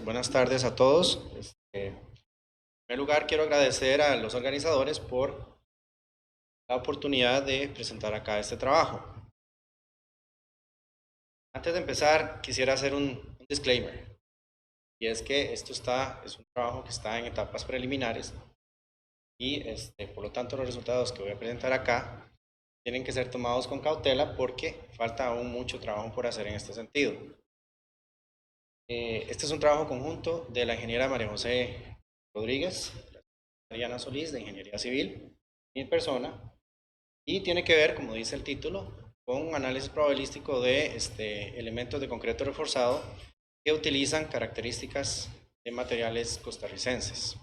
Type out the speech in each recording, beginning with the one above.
Buenas tardes a todos. En primer lugar, quiero agradecer a los organizadores por la oportunidad de presentar acá este trabajo. Antes de empezar, quisiera hacer un disclaimer, y es que es un trabajo que está en etapas preliminares y por lo tanto los resultados que voy a presentar acá tienen que ser tomados con cautela porque falta aún mucho trabajo por hacer en este sentido. Este es un trabajo conjunto de la ingeniera María José Rodríguez, Mariana Solís de Ingeniería Civil, mi persona, y tiene que ver, como dice el título, con un análisis probabilístico de elementos de concreto reforzado que utilizan características de materiales costarricenses.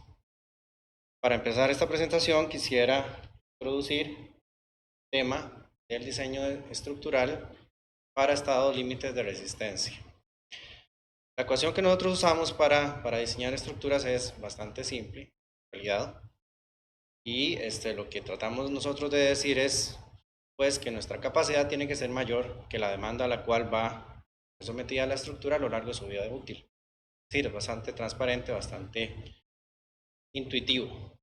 Para empezar esta presentación quisiera introducir el tema del diseño estructural para estados límites de resistencia. La ecuación que nosotros usamos para diseñar estructuras es bastante simple, en realidad, y lo que tratamos nosotros de decir es pues que nuestra capacidad tiene que ser mayor que la demanda a la cual va sometida la estructura a lo largo de su vida útil. Es decir, es bastante transparente, bastante intuitivo.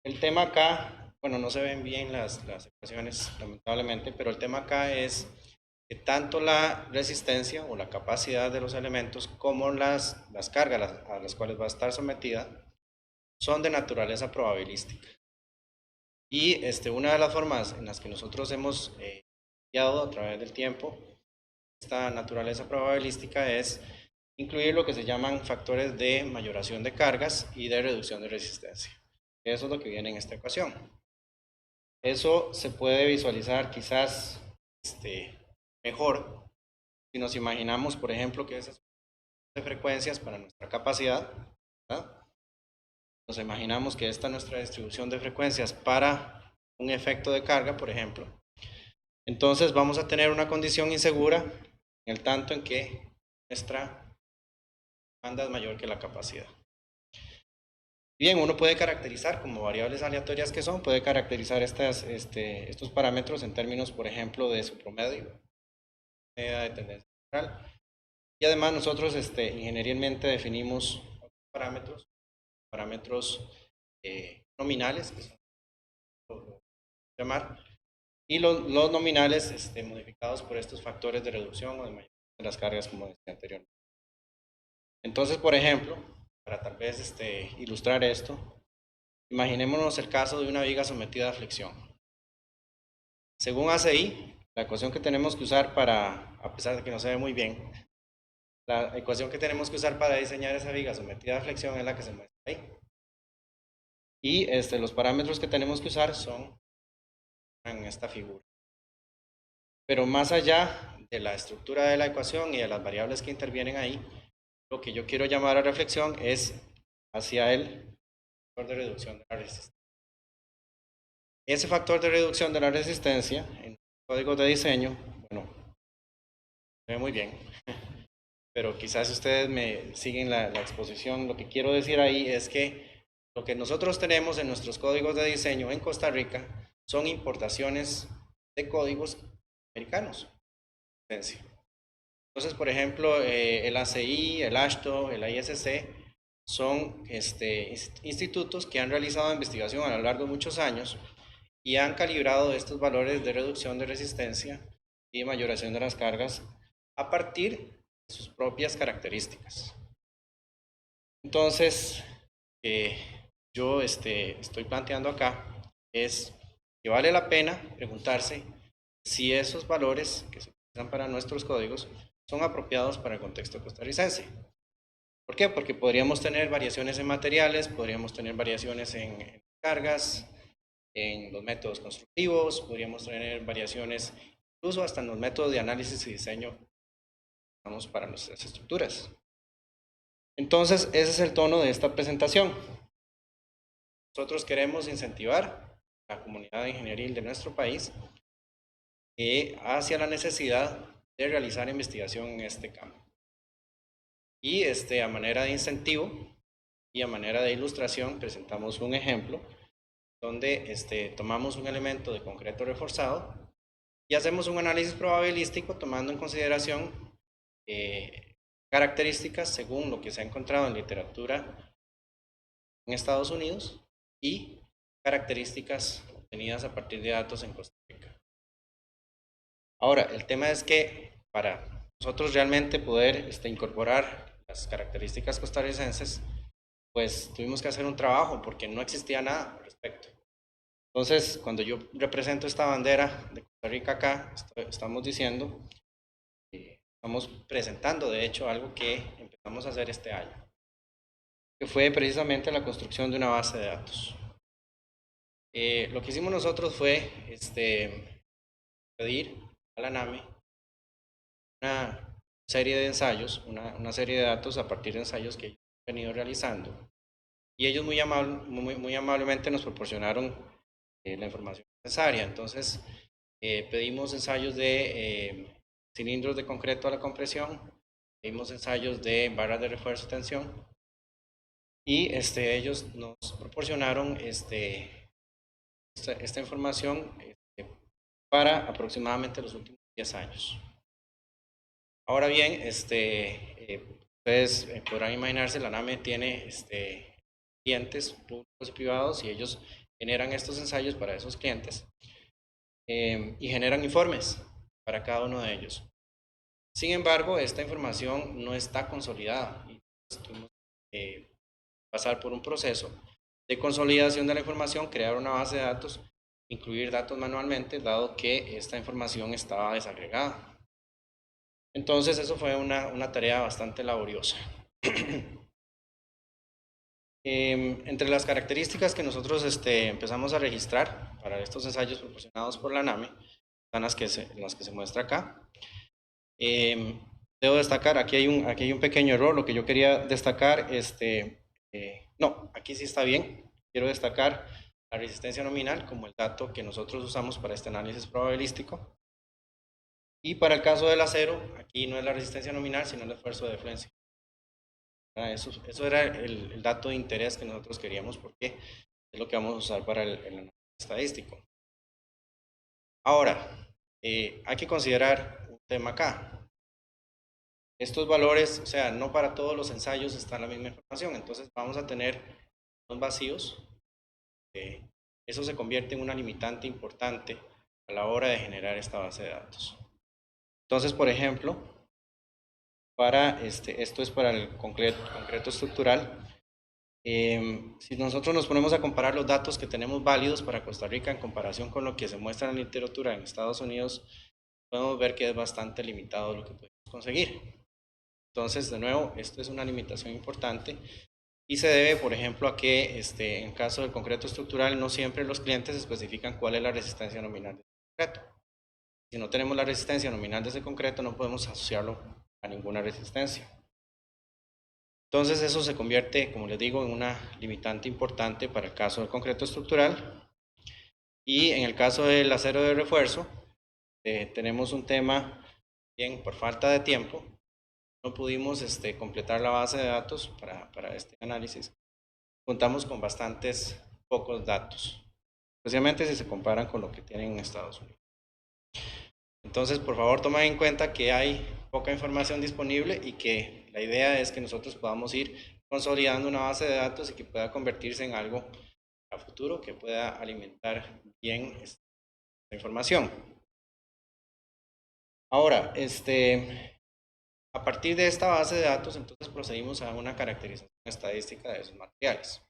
El tema acá, bueno, no se ven bien las ecuaciones lamentablemente, pero el tema acá es que tanto la resistencia o la capacidad de los elementos como las cargas a las cuales va a estar sometida son de naturaleza probabilística. Y una de las formas en las que nosotros hemos estudiado a través del tiempo esta naturaleza probabilística es incluir lo que se llaman factores de mayoración de cargas y de reducción de resistencia. Eso es lo que viene en esta ecuación. Eso se puede visualizar quizás mejor si nos imaginamos, por ejemplo, que esas de frecuencias para nuestra capacidad, ¿verdad? Nos imaginamos que esta es nuestra distribución de frecuencias para un efecto de carga, por ejemplo. Entonces vamos a tener una condición insegura en el tanto en que nuestra demanda es mayor que la capacidad. Bien, uno puede caracterizar como variables aleatorias que son, puede caracterizar estos parámetros en términos, por ejemplo, de su promedio, media de tendencia general. Y además nosotros ingenierialmente definimos parámetros nominales, que son llamar, y los nominales modificados por estos factores de reducción o de mayoría de las cargas, como decía anteriormente. Entonces, por ejemplo, para tal vez ilustrar esto, imaginémonos el caso de una viga sometida a flexión. Según ACI, la ecuación que tenemos que usar a pesar de que no se ve muy bien, la ecuación que tenemos que usar para diseñar esa viga sometida a flexión es la que se muestra ahí. Y los parámetros que tenemos que usar son en esta figura. Pero más allá de la estructura de la ecuación y de las variables que intervienen ahí, lo que yo quiero llamar a reflexión es hacia el factor de reducción de la resistencia. Ese factor de reducción de la resistencia en códigos de diseño, bueno, se ve muy bien, pero quizás si ustedes me siguen la exposición, lo que quiero decir ahí es que lo que nosotros tenemos en nuestros códigos de diseño en Costa Rica son importaciones de códigos americanos. Entonces, por ejemplo, el ACI, el AASHTO, el ISC son institutos que han realizado investigación a lo largo de muchos años y han calibrado estos valores de reducción de resistencia y de mayoración de las cargas a partir de sus propias características. Entonces, yo estoy planteando acá es que vale la pena preguntarse si esos valores que se utilizan para nuestros códigos son apropiados para el contexto costarricense. ¿Por qué? Porque podríamos tener variaciones en materiales, podríamos tener variaciones en cargas, en los métodos constructivos, podríamos tener variaciones incluso hasta en los métodos de análisis y diseño para nuestras estructuras. Entonces, ese es el tono de esta presentación. Nosotros queremos incentivar a la comunidad ingenieril de nuestro país hacia la necesidad de realizar investigación en este campo. Y a manera de incentivo y a manera de ilustración presentamos un ejemplo donde tomamos un elemento de concreto reforzado y hacemos un análisis probabilístico tomando en consideración características según lo que se ha encontrado en literatura en Estados Unidos y características obtenidas a partir de datos en Costa Rica. Ahora, el tema es que para nosotros realmente poder incorporar las características costarricenses, pues tuvimos que hacer un trabajo porque no existía nada al respecto. Entonces, cuando yo represento esta bandera de Costa Rica acá, estamos diciendo, estamos presentando de hecho algo que empezamos a hacer este año, que fue precisamente la construcción de una base de datos. Lo que hicimos nosotros fue pedir a la NAME una serie de ensayos, una serie de datos a partir de ensayos que ellos han venido realizando. Y ellos muy amablemente nos proporcionaron la información necesaria. Entonces, pedimos ensayos de cilindros de concreto a la compresión, pedimos ensayos de barras de refuerzo de tensión, y ellos nos proporcionaron esta información para aproximadamente los últimos 10 años. Ahora bien, ustedes podrán imaginarse, la NAME tiene clientes públicos y privados y ellos generan estos ensayos para esos clientes y generan informes para cada uno de ellos. Sin embargo, esta información no está consolidada y tuvimos que pasar por un proceso de consolidación de la información, crear una base de datos, incluir datos manualmente, dado que esta información estaba desagregada. Entonces, eso fue una tarea bastante laboriosa. Entre las características que nosotros empezamos a registrar para estos ensayos proporcionados por la NAME, están las que se muestra acá. Debo destacar, aquí hay un pequeño error, lo que yo quería destacar, no, aquí sí está bien. Quiero destacar la resistencia nominal como el dato que nosotros usamos para este análisis probabilístico. Y para el caso del acero, aquí no es la resistencia nominal, sino el esfuerzo de defluencia. Eso era el dato de interés que nosotros queríamos porque es lo que vamos a usar para el análisis estadístico. Ahora, hay que considerar un tema acá. Estos valores, o sea, no para todos los ensayos está la misma información, entonces vamos a tener unos vacíos. Eso se convierte en una limitante importante a la hora de generar esta base de datos. Entonces, por ejemplo, esto es para el concreto estructural. Si nosotros nos ponemos a comparar los datos que tenemos válidos para Costa Rica en comparación con lo que se muestra en la literatura en Estados Unidos, podemos ver que es bastante limitado lo que podemos conseguir. Entonces, de nuevo, esto es una limitación importante y se debe, por ejemplo, a que en caso del concreto estructural no siempre los clientes especifican cuál es la resistencia nominal del concreto. Si no tenemos la resistencia nominal de ese concreto, no podemos asociarlo a ninguna resistencia. Entonces, eso se convierte, como les digo, en una limitante importante para el caso del concreto estructural. Y en el caso del acero de refuerzo, tenemos un tema, bien, por falta de tiempo, no pudimos completar la base de datos para este análisis. Contamos con bastantes pocos datos, especialmente si se comparan con lo que tienen en Estados Unidos. Entonces, por favor, tomen en cuenta que hay poca información disponible y que la idea es que nosotros podamos ir consolidando una base de datos y que pueda convertirse en algo a futuro que pueda alimentar bien esta información. Ahora, a partir de esta base de datos, entonces procedimos a una caracterización estadística de esos materiales.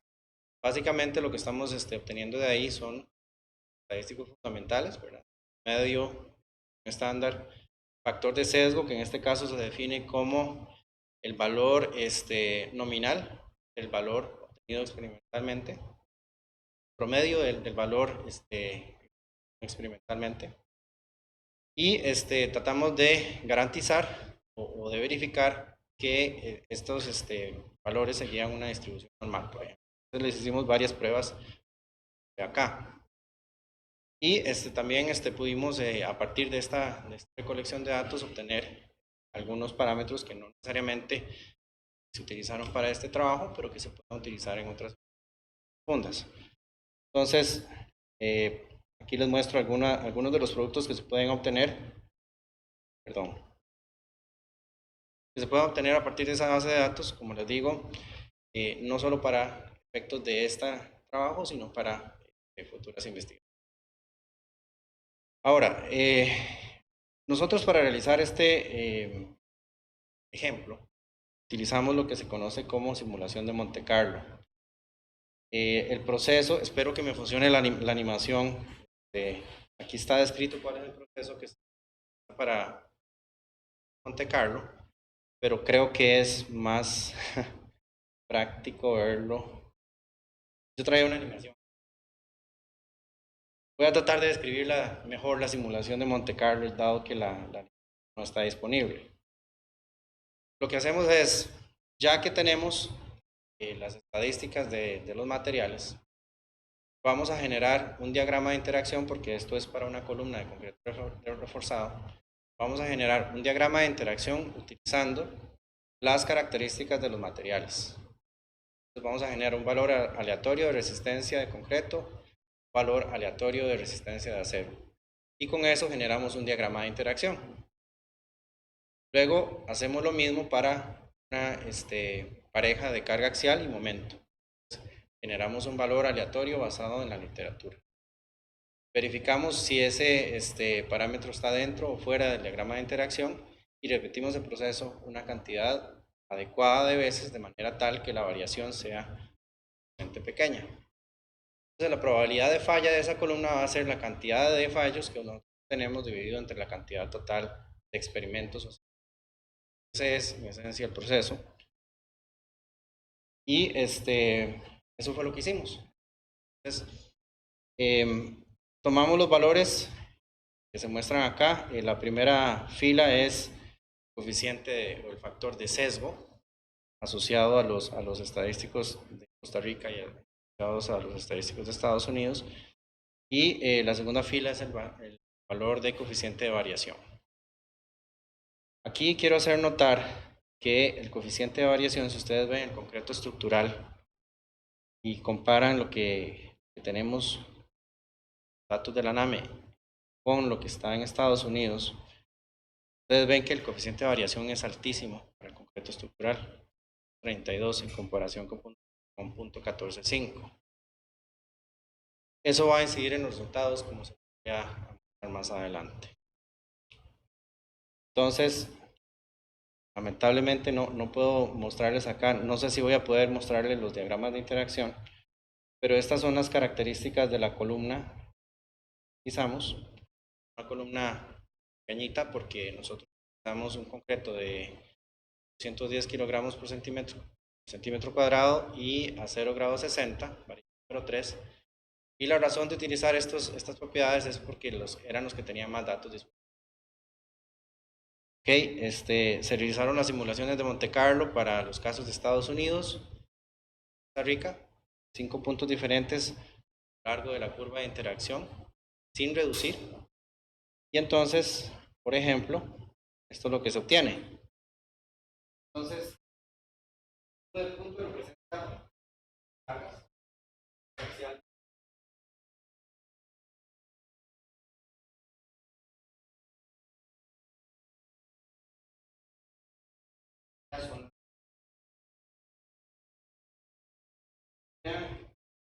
Básicamente lo que estamos obteniendo de ahí son estadísticos fundamentales, ¿verdad? Medio, estándar, factor de sesgo, que en este caso se define como el valor nominal, el valor obtenido experimentalmente, promedio del valor experimentalmente, y tratamos de garantizar o de verificar que estos valores seguían una distribución normal, por ejemplo. Entonces les hicimos varias pruebas de acá. Y también pudimos, a partir de esta recolección de datos, obtener algunos parámetros que no necesariamente se utilizaron para este trabajo, pero que se pueden utilizar en otras fundas. Entonces, aquí les muestro algunos de los productos que se pueden obtener. Perdón. que se pueden obtener a partir de esa base de datos, como les digo, no solo para efectos de este trabajo, sino para futuras investigaciones. Ahora, nosotros para realizar este ejemplo, utilizamos lo que se conoce como simulación de Monte Carlo. El proceso, espero que me funcione la animación. Aquí está descrito cuál es el proceso que está para Monte Carlo, pero creo que es más práctico verlo. Yo traía una animación. Voy a tratar de describir mejor la simulación de Monte Carlo, dado que la no está disponible. Lo que hacemos es, ya que tenemos las estadísticas de los materiales, vamos a generar un diagrama de interacción, porque esto es para una columna de concreto reforzado. Vamos a generar un diagrama de interacción utilizando las características de los materiales. Entonces vamos a generar un valor aleatorio de resistencia de concreto, valor aleatorio de resistencia de acero. Y con eso generamos un diagrama de interacción. Luego hacemos lo mismo para una pareja de carga axial y momento. Generamos un valor aleatorio basado en la literatura. Verificamos si ese parámetro está dentro o fuera del diagrama de interacción y repetimos el proceso una cantidad adecuada de veces de manera tal que la variación sea pequeña. Entonces la probabilidad de falla de esa columna va a ser la cantidad de fallos que nosotros tenemos dividido entre la cantidad total de experimentos. Ese es en esencia el proceso. Y eso fue lo que hicimos. Entonces, tomamos los valores que se muestran acá. La primera fila es coeficiente o el factor de sesgo asociado a los estadísticos de Costa Rica y asociados a los estadísticos de Estados Unidos. Y la segunda fila es el valor de coeficiente de variación. Aquí quiero hacer notar que el coeficiente de variación, si ustedes ven el concreto estructural y comparan lo que tenemos, datos de la NAME, con lo que está en Estados Unidos, ustedes ven que el coeficiente de variación es altísimo para el concreto estructural, 32 en comparación con .145. Eso va a incidir en los resultados, como se voy a mostrar más adelante. Entonces, lamentablemente no puedo mostrarles acá, no sé si voy a poder mostrarles los diagramas de interacción, pero estas son las características de la columna que utilizamos. Una columna pequeñita porque nosotros utilizamos un concreto de 210 kilogramos por centímetro cuadrado y a 0 grados 60, variable número 3. Y la razón de utilizar estas propiedades es porque eran los que tenían más datos disponibles. Se realizaron las simulaciones de Monte Carlo para los casos de Estados Unidos, Costa Rica, 5 puntos diferentes a lo largo de la curva de interacción, sin reducir. Y entonces, por ejemplo, esto es lo que se obtiene. Entonces, el punto representa cargas parciales.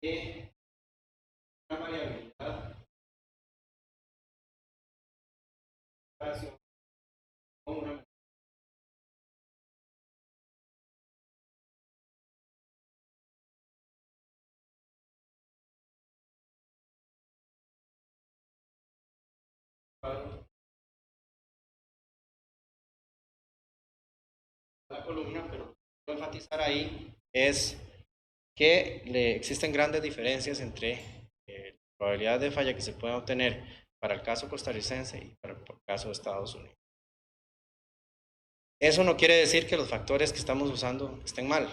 Que una variabilidad con una la columna, pero lo que quiero enfatizar ahí es que existen grandes diferencias entre la probabilidad de falla que se puede obtener para el caso costarricense y para el caso de Estados Unidos. Eso no quiere decir que los factores que estamos usando estén mal.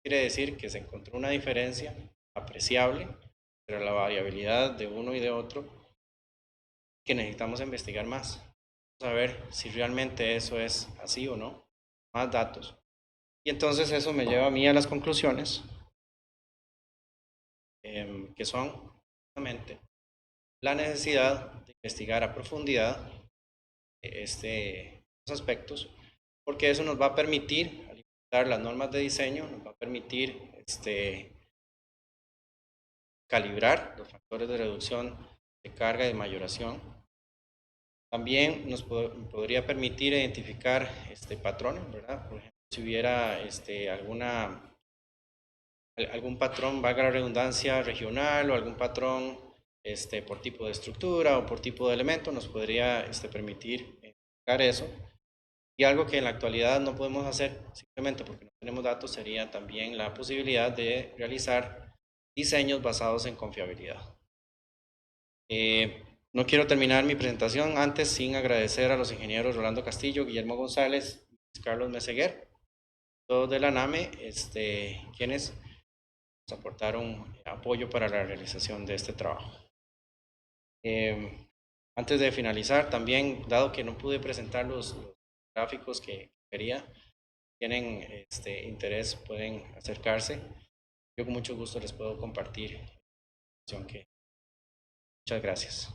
Quiere decir que se encontró una diferencia apreciable entre la variabilidad de uno y de otro que necesitamos investigar más. Vamos a ver si realmente eso es así o no. Más datos. Y entonces eso me lleva a mí a las conclusiones que son justamente la necesidad de investigar a profundidad estos aspectos porque eso nos va a permitir, al implementar las normas de diseño, nos va a permitir calibrar los factores de reducción de carga y de mayoración. También nos podría permitir identificar patrones, ¿verdad? Por ejemplo, si hubiera algún patrón, valga la redundancia, regional o algún patrón por tipo de estructura o por tipo de elemento, nos podría permitir identificar eso. Y algo que en la actualidad no podemos hacer simplemente porque no tenemos datos sería también la posibilidad de realizar diseños basados en confiabilidad. No quiero terminar mi presentación antes sin agradecer a los ingenieros Rolando Castillo, Guillermo González y Carlos Meseguer, todos de la NAME, quienes nos aportaron apoyo para la realización de este trabajo. Antes de finalizar, también, dado que no pude presentar los gráficos que quería, tienen interés, pueden acercarse. Yo con mucho gusto les puedo compartir la información que. Muchas gracias.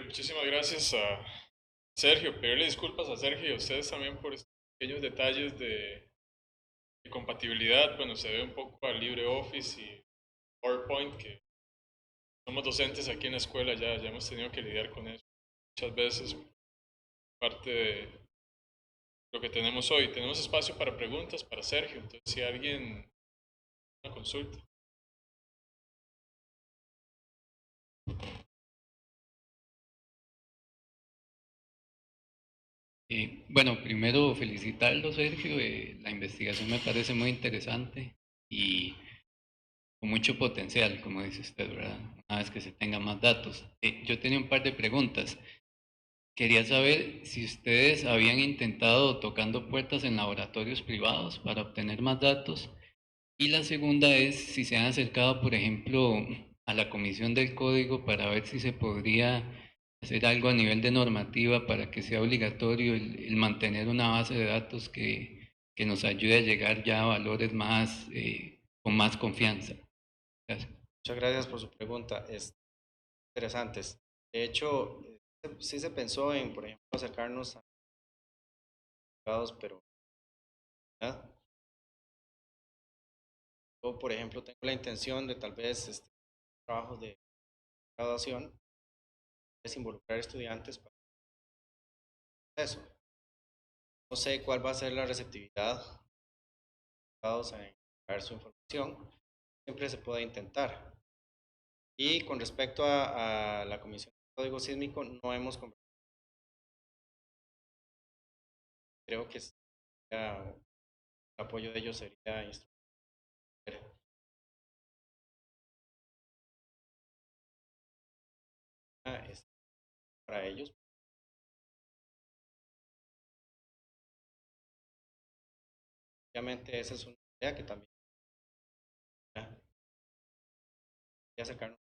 Muchísimas gracias a Sergio. Pedirle disculpas a Sergio y a ustedes también por estos pequeños detalles de compatibilidad. Bueno, se ve un poco a LibreOffice y PowerPoint, que somos docentes aquí en la escuela, ya hemos tenido que lidiar con eso muchas veces, parte de lo que tenemos hoy. Tenemos espacio para preguntas para Sergio, entonces si alguien una consulta. Bueno, primero felicitarlo, Sergio. La investigación me parece muy interesante y con mucho potencial, como dice usted, ¿verdad? Una vez que se tengan más datos. Yo tenía un par de preguntas. Quería saber si ustedes habían intentado tocando puertas en laboratorios privados para obtener más datos. Y la segunda es si se han acercado, por ejemplo, a la Comisión del Código para ver si se podría hacer algo a nivel de normativa para que sea obligatorio el mantener una base de datos que nos ayude a llegar ya a valores más, con más confianza. Gracias. Muchas gracias por su pregunta. Es interesantes. De hecho, sí se pensó en, por ejemplo, acercarnos a abogados, pero ¿verdad? Yo, por ejemplo, tengo la intención de tal vez trabajos de graduación, es involucrar estudiantes para eso. No sé cuál va a ser la receptividad de los abogados en dar su información. Siempre se puede intentar. Y con respecto a la Comisión de Código Sísmico, no hemos conversado. Creo que el apoyo de ellos sería instrumental para ellos. Obviamente esa es una idea que también acercarnos